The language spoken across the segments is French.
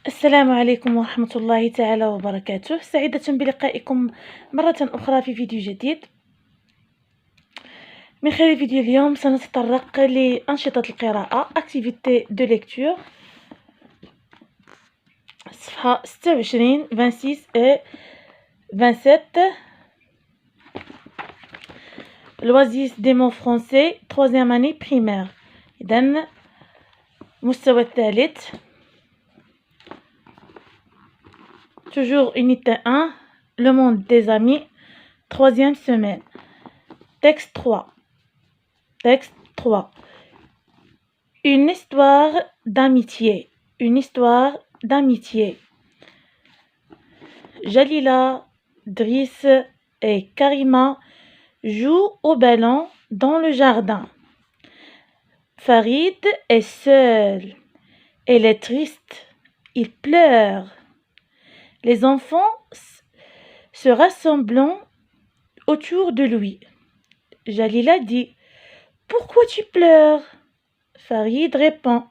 السلام عليكم ورحمة الله تعالى وبركاته. سعيدة بلقائكم مرة أخرى في فيديو جديد. من خلال فيديو اليوم سنتطرق لأنشطة القراءة activité de lecture صفحة 26 26 et 27 l'oasis des mots français 3e année primaire. إذن مستوى الثالث toujours unité 1, le monde des amis, 3e semaine. Texte 3. Texte 3. Une histoire d'amitié. Une histoire d'amitié. Jalila, Driss et Karima jouent au ballon dans le jardin. Farid est seul. Elle est triste. Il pleure. Les enfants se rassemblent autour de lui. Jalila dit « Pourquoi tu pleures ?» Farid répond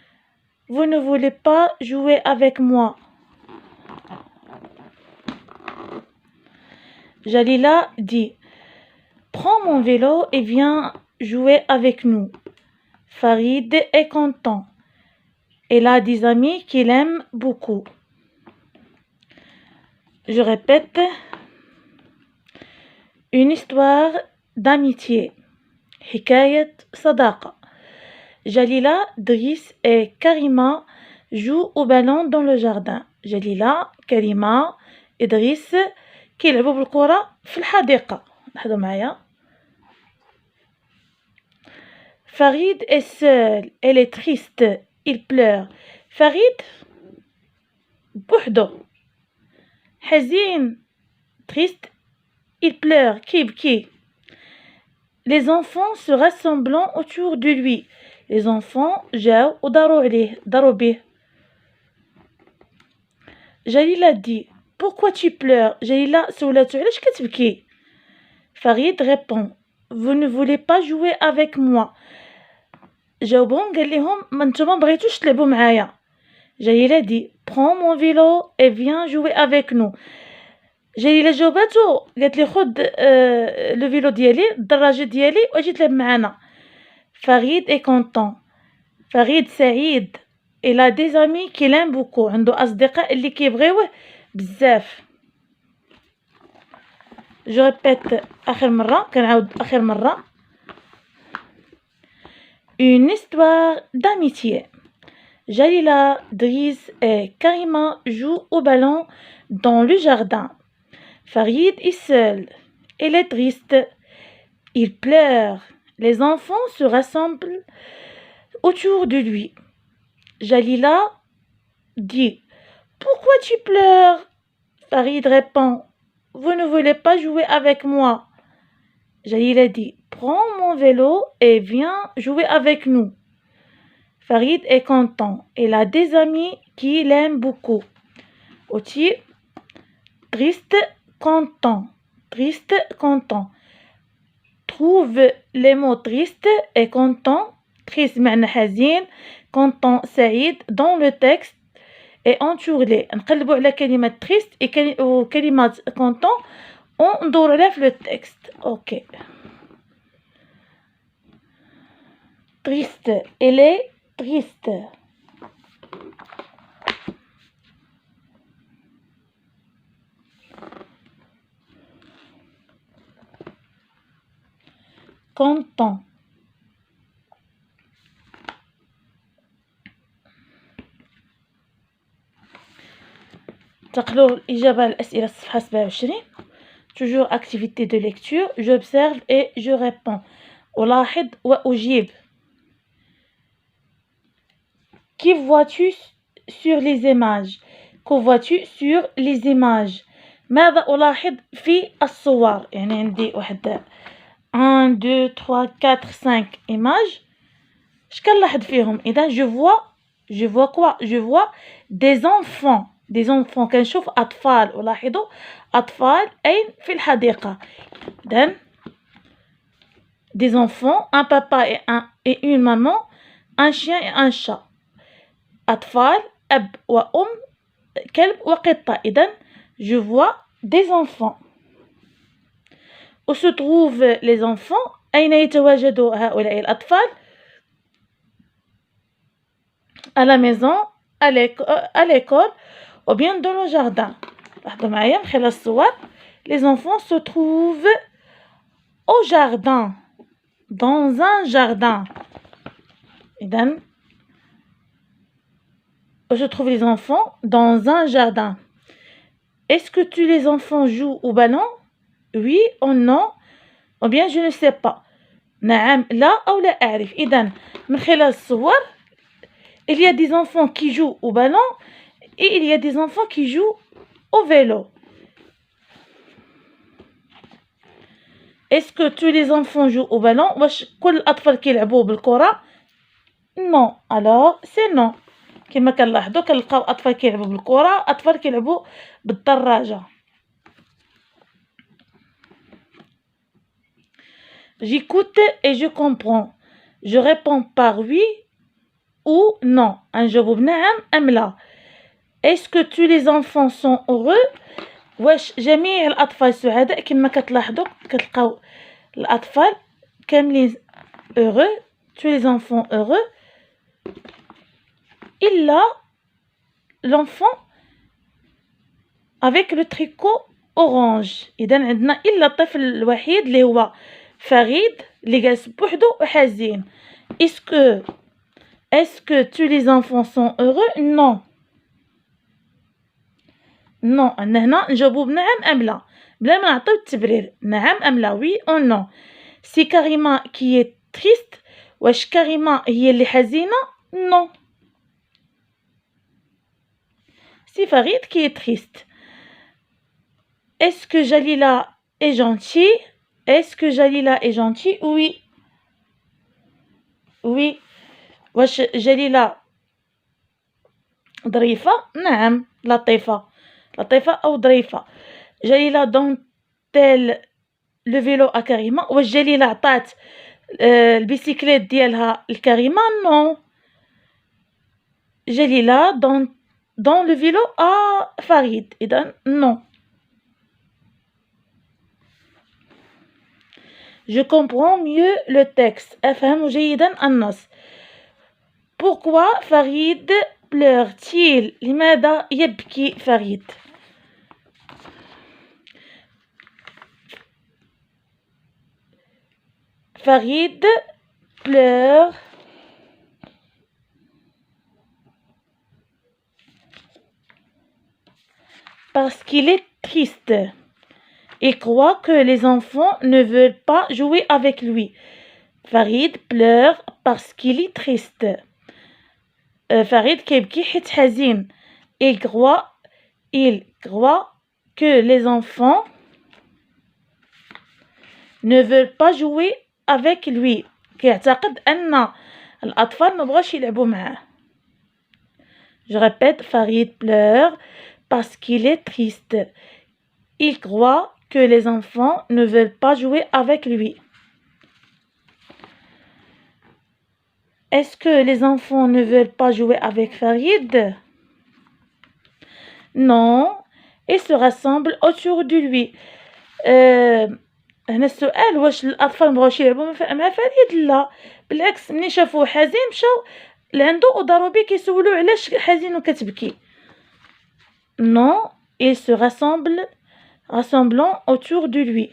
« Vous ne voulez pas jouer avec moi ?» Jalila dit « Prends mon vélo et viens jouer avec nous. » Farid est content. Elle a des amis qu'il aime beaucoup. Je répète, une histoire d'amitié. حكاية صداقة. Jalila, Driss et Karima jouent au ballon dans le jardin. Jalila, Karima et Driss كيلعبوا بالكرة في الحديقة. لاحظوا معايا. Farid est seul. Elle est triste. Il pleure. Farid بوحدو. حزين triste, il pleure, كيبكي. Les enfants se rassemblent autour de lui. Les enfants جاو وداروا عليه داروا به. Jalila dit pourquoi tu pleures. Jalila سولاتو علاش كتبكي. Farid répond vous ne voulez pas jouer avec moi. جاوبهم قال لهم ما نتوما بغيتوش تلعبوا معايا. Jalila dit prends mon vélo et viens jouer avec nous. جايله جاوباتو قالت لي خذ لو فيلو ديالي الدراجه ديالي واجي تلعب معنا. فريد اي كونطون. فريد سعيد. الى دي زامي كي لام بوكو. عنده اصدقاء اللي كيبغيوه بزاف. جو ريبيت اخر مره كنعاود اخر مره. une histoire d'amitié. Jalila, Driss et Karima jouent au ballon dans le jardin. Farid est seul. Elle est triste. Il pleure. Les enfants se rassemblent autour de lui. Jalila dit pourquoi tu pleures. Farid répond vous ne voulez pas jouer avec moi. Jalila dit prends mon vélo et viens jouer avec nous. Farid est content. Elle a des amis qui l'aiment beaucoup. Aussi, triste, content. Triste, content. Trouve les mots triste et content. Triste معنى حزين. Content سعيد dans le texte et entouré. نقلبوا على كلمة triste وكلمة content وندور عليها في le texte. Ok. Triste. Elle est triste. Content. تقلوا الإجابة على الأسئلة الصفحة 27. Toujours activité de lecture. J'observe et je réponds. ألاحظ وأجيب. Qui vois-tu sur les images? Que vois-tu sur les images? ماذا ألاحظ في الصور؟ يعني عندي واحد 1 2 3 4 5 images. اش كنلاحظ فيهم؟ إذا je vois quoi? Je vois des enfants. des enfants. كنشوف أطفال. ألاحظ أطفال أين في الحديقة. إذن des enfants, un papa et une maman, un chien et un chat. أطفال أب وأم كلب وقطة. إذن je vois des enfants. Où se trouvent les enfants؟ أين يتواجد هؤلاء الأطفال؟ à la maison, à l'école ou bien dans le jardin. لاحظوا معايا من خلال الصور. Les enfants se trouvent au jardin, dans un jardin. إذن où se trouvent les enfants? Dans un jardin. Est-ce que tous les enfants jouent au ballon? Oui ou non? Ou bien je ne sais pas. نعم لا أو لا أعرف. إذن من خلال الصور il y a des enfants qui jouent au ballon et il y a des enfants qui jouent au vélo. Est-ce que tous les enfants jouent au ballon؟ واش كل الأطفال كيلعبوا بالكرة؟ non. alors c'est non. كما كنلاحظوا كنلقاو أطفال كيلعبوا بالكرة، أطفال كيلعبوا بالدراجة. J'écoute et je comprends. Je réponds par oui ou non. نجاوب بنعم أم لا. Est-ce que tous les enfants sont heureux؟ واش جميع الأطفال سعداء؟ كما كتلاحظوا كتلقاو الأطفال كاملين heureux. tous les enfants heureux. إلا l'enfant avec le tricot orange. إذن عندنا إلا الطفل الوحيد اللي هو فريد اللي جالس بوحدو وحزين. Est-ce que tous les enfants sont heureux؟ non. non. هنا نجاوبو بنعم أم لا بلا ما نعطيو التبرير. نعم أم لا oui ou non. c'est Karima qui est triste. واش كريمة هي اللي حزينة؟ non. c'est Farid qui est triste. Est-ce que Jalila est gentille? Est-ce que Jalila est gentille? oui. oui. واش جليلة ظريفة؟ نعم لطيفة. لطيفة أو ظريفة. جليلة donne-t-elle le vélo à كريمة؟ واش جليلة عطات البيسيكليت ديالها لكريمة؟ non. جليلة donne le vélo à فريد. إذن non. Je comprends mieux le texte. أفهم جيدا النص. Pourquoi Farid pleure-t-il؟ لماذا يبكي فريد؟ Farid pleure parce qu'il est triste. Il croit que les enfants ne veulent pas jouer avec lui. Farid pleure parce qu'il est triste. Farid كيبكي حيت حزين. Il croit que les enfants ne veulent pas jouer avec lui. كيعتقد أن الأطفال مبغاوش يلعبوا معاه. Je répète, Farid pleure parce qu'il est triste. Il croit que les enfants ne veulent pas jouer avec lui. Est-ce que les enfants ne veulent pas jouer avec Farid? Non, ils se rassemblent autour de lui. هنا السؤال واش الأطفال مبغاوش يلعبوا مع فريد؟ لا بالعكس ملي شافوه حزين مشاو لعندو وضربوا بيه كيسولوه علاش حزين وكتبكي. Non, ils se rassemblant autour de lui.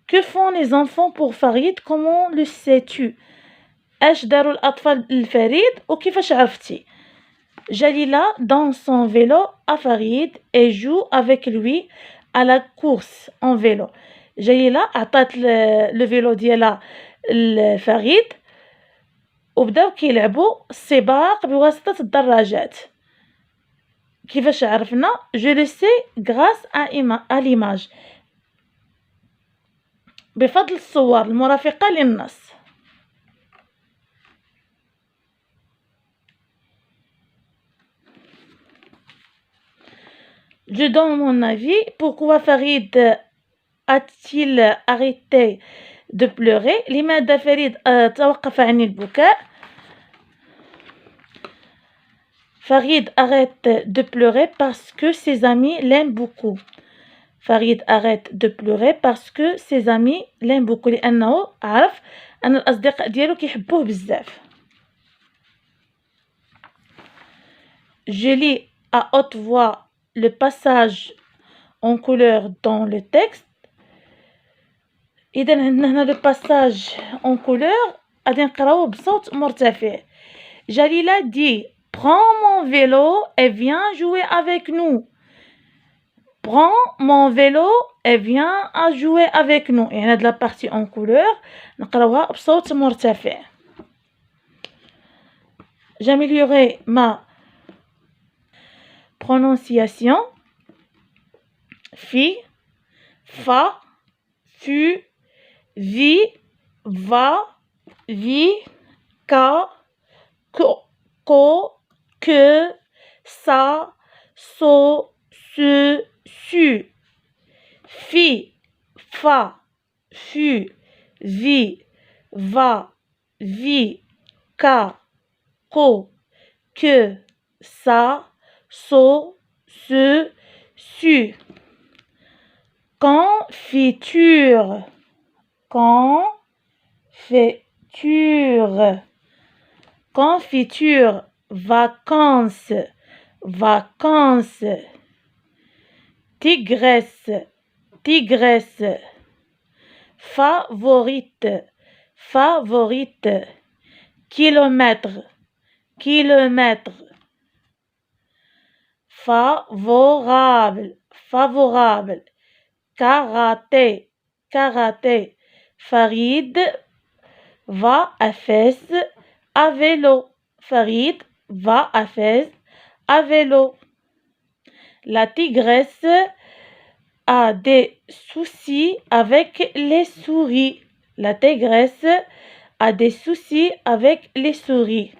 Que font les enfants pour Farid? Comment le sais-tu? اش داروا الأطفال لفريد وكيفاش عرفتي؟ Jalila dans son vélo à Farid et joue avec lui à la course en vélo. Jalila عطات le vélo ديالها لفريد وبداو كيلعبوا السباق بواسطة الدراجات. كيفاش عرفنا؟ Je le sais grâce à l'image. بفضل الصور المرافقة للنص. Je donne mon avis. Pourquoi Farid a-t-il arrêté de pleurer? لماذا فريد توقف عن البكاء؟ Farid arrête de pleurer parce que ses amis l'aiment beaucoup. Farid arrête de pleurer parce que ses amis l'aiment beaucoup لأنه عرف أن الأصدقاء ديالو كيحبوه بزاف. Je lis à haute voix le passage en couleur dans le texte. إذا عندنا هنا le passage en couleur غادي نقراوه بصوت مرتفع. Jalila dit prends mon vélo et viens jouer avec nous. Prends mon vélo et viens à jouer avec nous. يعني هاد la partie en couleur نقراوها بصوت مرتفع. J'améliorerai ma prononciation. Fi, fa, fu, vi, va, vi, ka, ko, que, ça, so, su, su. Fi, fa, fu, vi, va, vi, ka, ko, que, ça, so, su, su. Confiture, confiture, confiture, vacances, vacances, tigresse, tigresse, favorite, favorite, kilomètre, kilomètre, favorable, favorable, karaté, karaté. Farid va à Fès à vélo. Farid va à Fès à vélo. La tigresse a des soucis avec les souris. La tigresse a des soucis avec les souris.